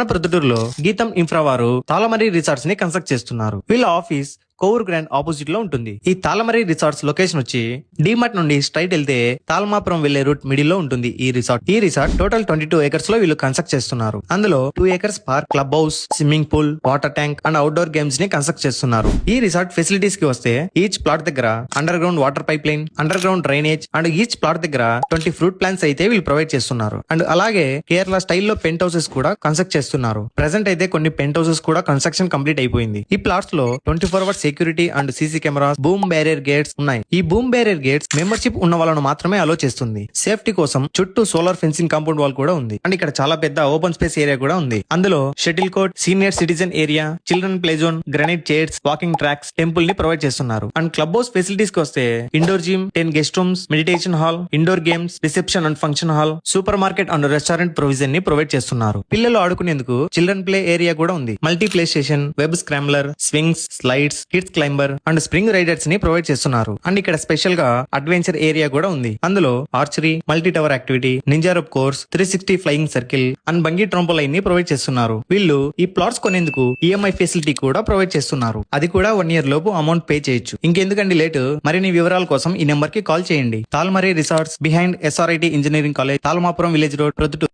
మన ప్రొద్దుటూరులో గీతం ఇన్ఫ్రా వారు తాళమరి రిసార్ట్స్ ని కన్స్ట్రక్ట్ చేస్తున్నారు. వీళ్ళ ఆఫీస్ కోవూర్ గ్రాండ్ ఆపోజిట్ లో ఉంటుంది. ఈ తాళమరి రిసార్ట్స్ లొకేషన్ వచ్చి డిమార్ట్ నుండి స్ట్రైట్ వెళ్తే తాళమాపురం వెళ్లే రూట్ మిడిల్ లో ఉంటుంది ఈ రిసార్ట్ టోటల్ 22 ఏకర్స్ లో వీళ్ళు కన్స్ట్రక్ట్ చేస్తున్నారు. అందులో 2 acres park, club house, swimming pool, water tank and outdoor games ని కన్స్ట్రక్ట్ చేస్తున్నారు. ఈ రిసార్ట్ ఫెసిలిటీస్ కి వస్తే ఈచ్ ప్లాట్ దగ్గర under ground water pipe line, under ground drainage and each plot దగ్గర 20 ఫ్రూట్ ప్లాంట్స్ అయితే వీళ్ళు ప్రొవైడ్ చేస్తున్నారు. అండ్ అలాగే కేరళ స్టైల్లో పెంట్ హౌసెస్ కూడా కన్స్ట్రక్ట్ చేస్తున్నారు. ప్రెసెంట్ అయితే కొన్ని పెంట్ హౌసెస్ కూడా కన్స్ట్రక్షన్ కంప్లీట్ అయిపోయింది. ఈ ప్లాట్స్ లో 24 hours security and CC cameras, boom barrier gates ఉన్నాయి. ఈ బూమ్ బ్యారియర్ గేట్స్ మెంబర్షిప్ ఉన్న వాళ్ళను మాత్రమే అలో చేస్తుంది. సేఫ్టీ కోసం చుట్టూ సోలార్ ఫెన్సింగ్ కాంపౌండ్ వాల్ కూడా ఉంది. అండ్ ఇక్కడ చాలా పెద్ద ఓపెన్ స్పేస్ ఏరియా కూడా ఉంది. అందులో shuttle court, senior citizen area, children play zone, granite chairs, walking tracks, temple ని ప్రొవైడ్ చేస్తున్నారు. అండ్ క్లబ్ హౌస్ ఫెసిలిటీస్ కి వస్తే indoor gym, 10 guest rooms, meditation hall, indoor games, reception and function hall, super market and restaurant provision ని provide చేస్తున్నారు. పిల్లలు ఆడుకునేందుకు children play area కూడా ఉంది. Multi play station, web scrambler, swings, slides, kids climber and spring riders ని provide చేస్తున్నారు. And ఇక్కడ special గా అడ్వెంచర్ ఏరియా కూడా ఉంది. అందులో archery, multi tower activity, ninja rope course, 360 flying circle and bungee trampoline ని ప్రొవైడ్ చేస్తున్నారు. వీళ్ళు ఈ ప్లాట్స్ కొనేందుకు ఈఎంఐ ఫెసిలిటీ కూడా ప్రొవైడ్ చేస్తున్నారు. అది కూడా 1 year లోపు అమౌంట్ పే చేయొచ్చు. ఇంకెందుకండి లేటు, మరిన్ని వివరాల కోసం ఈ నెంబర్ కి కాల్ చేయండి. Talmari resorts behind SRIT engineering college, Talmapuram village road, Proddatur.